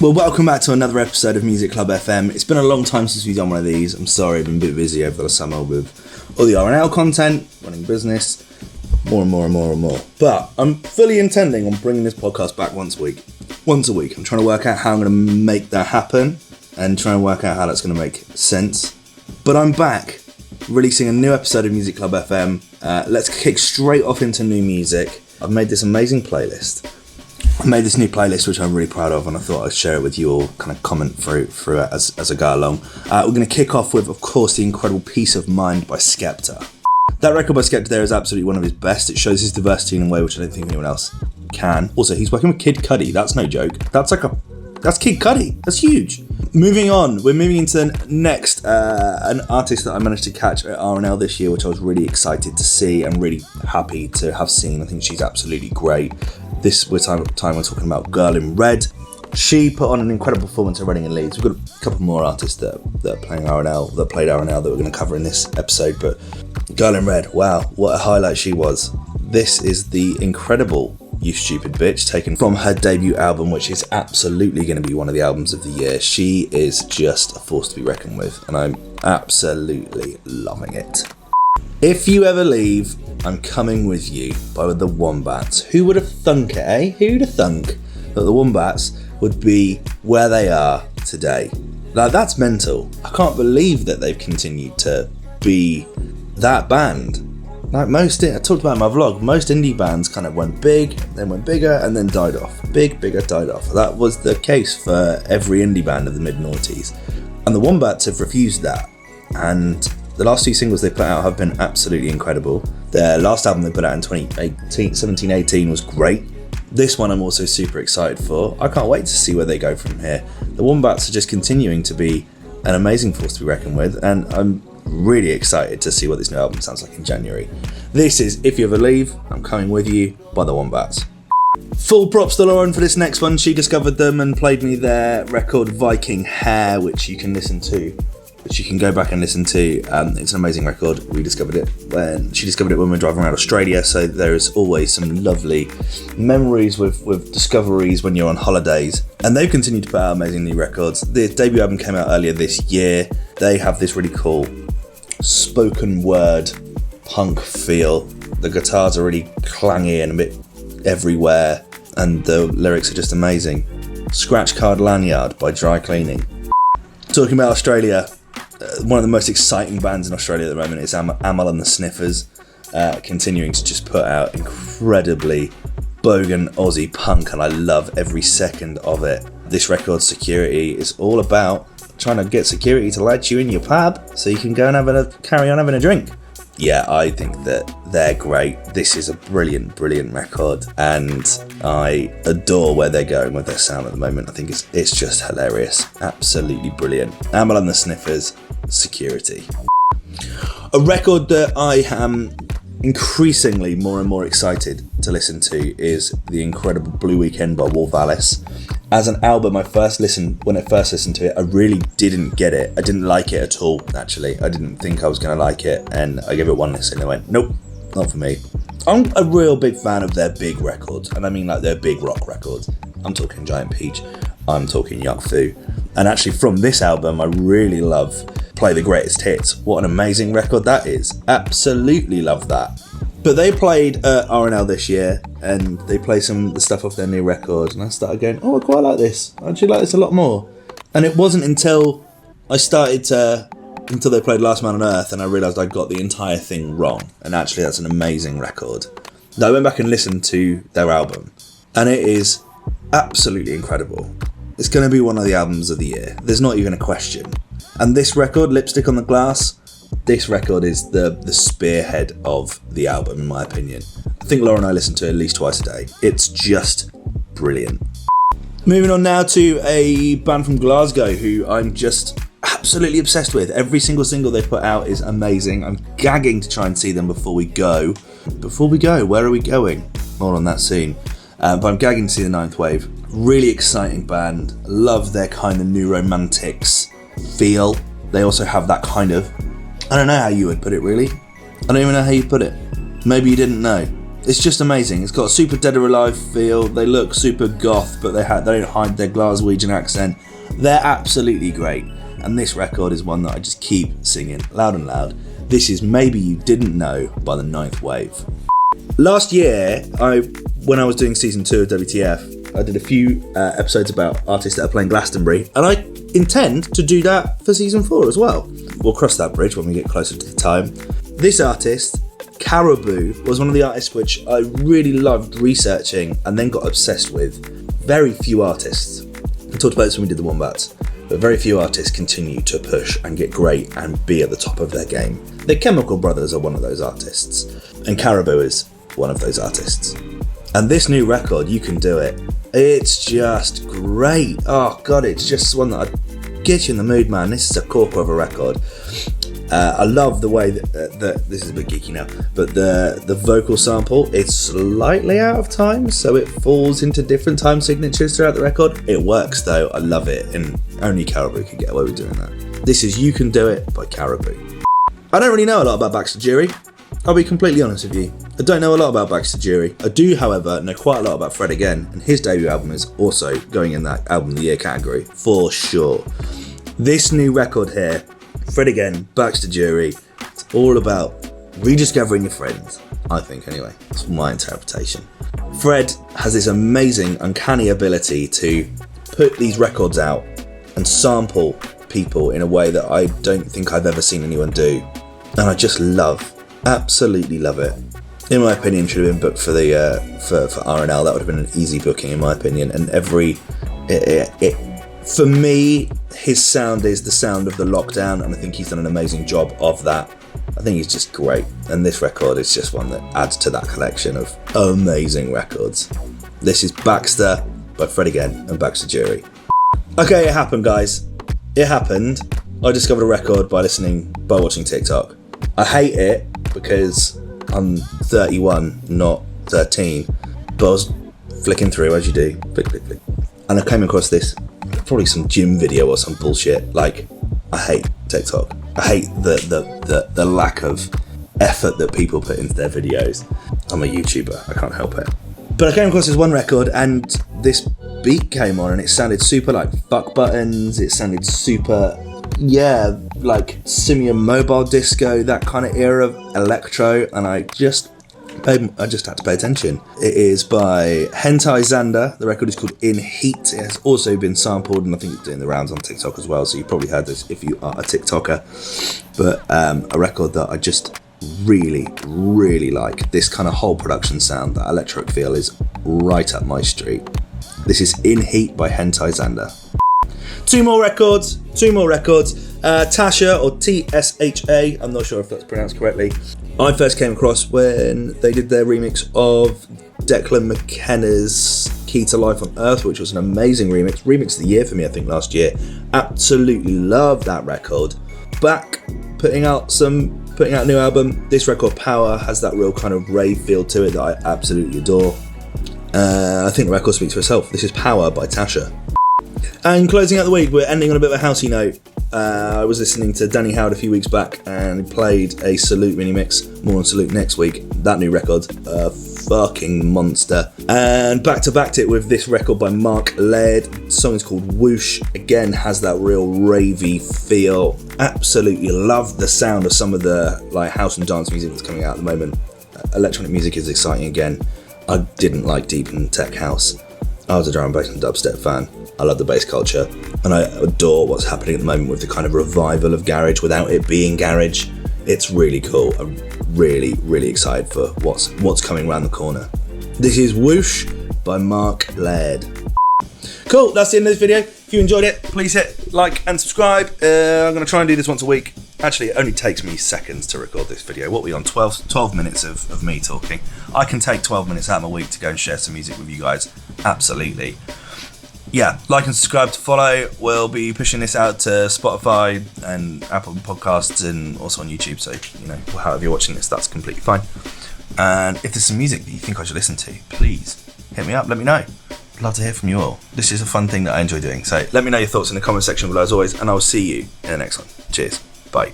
Well, welcome back to another episode of Musi Club FM. It's been a long time since we've done one of these. I'm sorry, I've been a bit busy over the summer with all the R&L content, running business, more and more. But I'm fully intending on bringing this podcast back once a week. I'm trying to work out how I'm going to make that happen and trying to work out how that's going to make sense. But I'm back, releasing a new episode of Musi Club FM. Let's kick straight off into new music. I've made this amazing playlist. I made this new playlist, which I'm really proud of, and I thought I'd share it with you all, kind of comment through it as I go along. We're going to kick off with, of course, the incredible Peace of Mind by Skepta. That record by Skepta there is absolutely one of his best. It shows his diversity in a way which I don't think anyone else can. Also, he's working with Kid Cudi. That's no joke. That's Kid Cudi. That's huge. Moving on, we're moving into the next, an artist that I managed to catch at R&L this year, which I was really excited to see and really happy to have seen. I think she's absolutely great. This we're talking about Girl in Red. She put on an incredible performance at Reading and Leeds. We've got a couple more artists that are playing R&L, that played R&L, that we're going to cover in this episode. But Girl in Red, wow, what a highlight she was. This is the incredible You Stupid Bitch, taken from her debut album, which is absolutely going to be one of the albums of the year. She is just a force to be reckoned with, and I'm absolutely loving it. If You Ever Leave, I'm Coming With You by the Wombats. Who would have thunk it, eh? Who'd have thunk that the Wombats would be where they are today? Like, that's mental. I can't believe that they've continued to be that band. Like I talked about in my vlog, most indie bands kind of went big, then went bigger, and then died off. Bigger, died off. That was the case for every indie band of the mid-noughties. And the Wombats have refused that. And the last two singles they put out have been absolutely incredible. Their last album they put out in 17-18 was great. This one I'm also super excited for. I can't wait to see where they go from here. The Wombats are just continuing to be an amazing force to be reckoned with, and I'm really excited to see what this new album sounds like in January. This is If You Ever Leave, I'm Coming With You by the Wombats. Full props to Lauren for this next one. She discovered them and played me their record Viking Hair, which you can go back and listen to. It's an amazing record. She discovered it when we were driving around Australia, so there is always some lovely memories with discoveries when you're on holidays. And they've continued to put out amazing new records. The debut album came out earlier this year. They have this really cool spoken word punk feel. The guitars are really clangy and a bit everywhere, and the lyrics are just amazing. Scratch Card Lanyard by Dry Cleaning. Talking about Australia, one of the most exciting bands in Australia at the moment is Amal and the Sniffers, continuing to just put out incredibly bogan Aussie punk, and I love every second of it. This record, Security, is all about trying to get security to let you in your pub so you can go and carry on having a drink. Yeah, I think that they're great. This is a brilliant record, and I adore where they're going with their sound at the moment. I think it's just hilarious. Absolutely brilliant. Amal and the Sniffers, Security. A record that I am increasingly more and more excited to listen to is the incredible Blue Weekend by Wolf Alice. As an album, when I first listened to it, I really didn't get it. I didn't like it at all, actually. I didn't think I was going to like it, and I gave it one listen and I went, nope, not for me. I'm a real big fan of their big records, and I mean like their big rock records. I'm talking Giant Peach, I'm talking Yuck Fu. And actually from this album, I really love Play the Greatest Hits. What an amazing record that is. Absolutely love that. But they played R&L this year, and they played some of the stuff off their new record, and I started going, oh, I quite like this. I actually like this a lot more. And it wasn't until they played Last Man on Earth and I realised I got the entire thing wrong. And actually that's an amazing record. I went back and listened to their album, and it is absolutely incredible. It's going to be one of the albums of the year. There's not even a question. And this record, Lipstick on the Glass, this record is the spearhead of the album, in my opinion. I think Laura and I listen to it at least twice a day. It's just brilliant. Moving on now to a band from Glasgow who I'm just absolutely obsessed with. Every single single they put out is amazing. I'm gagging to try and see them before we go. Where are we going? More on that soon. But I'm gagging to see the Ninth Wave. Really exciting band. Love their kind of new romantics feel. They also have that kind of, I don't know how you would put it really. I don't even know how you put it. Maybe you didn't know. It's just amazing. It's got a super Dead or Alive feel. They look super goth, but they don't hide their Glaswegian accent. They're absolutely great. And this record is one that I just keep singing loud and loud. This is Maybe You Didn't Know by the Ninth Wave. Last year, when I was doing season 2 of WTF, I did a few episodes about artists that are playing Glastonbury, and I intend to do that for season 4 as well. We'll cross that bridge when we get closer to the time. This artist, Caribou, was one of the artists which I really loved researching and then got obsessed with. Very few artists, I talked about this when we did the Wombats, but very few artists continue to push and get great and be at the top of their game. The Chemical Brothers are one of those artists, and Caribou is one of those artists. And this new record, You Can Do It, it's just great. Oh God, it's just one that gets you in the mood, man. This is a corker of a record. I love the way that this is a bit geeky now, but the vocal sample, it's slightly out of time, so it falls into different time signatures throughout the record. It works though, I love it, and only Caribou can get away with doing that. This is You Can Do It by Caribou. I don't really know a lot about Baxter Jury. I'll be completely honest with you. I don't know a lot about Baxter Jury. I do, however, know quite a lot about Fred Again, and his debut album is also going in that Album of the Year category, for sure. This new record here, Fred Again, Baxter Jury, it's all about rediscovering your friends, I think anyway. That's my interpretation. Fred has this amazing, uncanny ability to put these records out and sample people in a way that I don't think I've ever seen anyone do. And I just absolutely love it. In my opinion, should have been booked for the for R&L. That would have been an easy booking, in my opinion. And for me, his sound is the sound of the lockdown, and I think he's done an amazing job of that. I think he's just great, and this record is just one that adds to that collection of amazing records. This is Baxter by Fred Again and Baxter Jury. Okay, it happened, guys. It happened. I discovered a record by watching TikTok. I hate it because I'm 31, not 13, but I was flicking through, as you do, flick, and I came across this, probably some gym video or some bullshit. Like, I hate TikTok. I hate the lack of effort that people put into their videos. I'm a YouTuber, I can't help it. But I came across this one record, and this beat came on, and it sounded super like fuck buttons. It sounded super, like Simian Mobile Disco, that kind of era of electro, and I just had to pay attention. It is by Hentai Xander. The record is called In Heat. It has also been sampled, and I think it's doing the rounds on TikTok as well, so you probably heard this if you are a TikToker. But a record that I just really like. This kind of whole production sound, that electric feel, is right up my street. This is In Heat by Hentai Xander. Two more records. Tasha, or TSHA, I'm not sure if that's pronounced correctly. I first came across when they did their remix of Declan McKenna's Key to Life on Earth, which was an amazing remix of the year for me, I think, last year. Absolutely love that record. Back putting out a new album. This record, Power, has that real kind of rave feel to it that I absolutely adore. I think the record speaks for itself. This is Power by Tasha. And closing out the week, we're ending on a bit of a housey note. I was listening to Danny Howard a few weeks back, and he played a Salute mini mix. More on Salute next week. That new record, a fucking monster. And backed it with this record by Mark Laird. The song is called Whoosh. Again, has that real ravey feel. Absolutely love the sound of some of the like house and dance music that's coming out at the moment. Electronic music is exciting again. I didn't like deep and tech house. I was a drum and bass and dubstep fan. I love the bass culture, and I adore what's happening at the moment with the kind of revival of garage without it being garage. It's really cool. I'm really excited for what's coming around the corner. This is Whoosh by Mark Laird. Cool, that's the end of this video. If you enjoyed it, please hit like and subscribe. I'm going to try and do this once a week. Actually, it only takes me seconds to record this video. What are we on? 12 minutes of me talking. I can take 12 minutes out of my week to go and share some music with you guys. Absolutely. Yeah, like and subscribe to follow. We'll be pushing this out to Spotify and Apple Podcasts, and also on YouTube. So, however you're watching this, that's completely fine. And if there's some music that you think I should listen to, please hit me up, let me know. I'd love to hear from you all. This is a fun thing that I enjoy doing. So let me know your thoughts in the comment section below as always, and I'll see you in the next one. Cheers. Bye.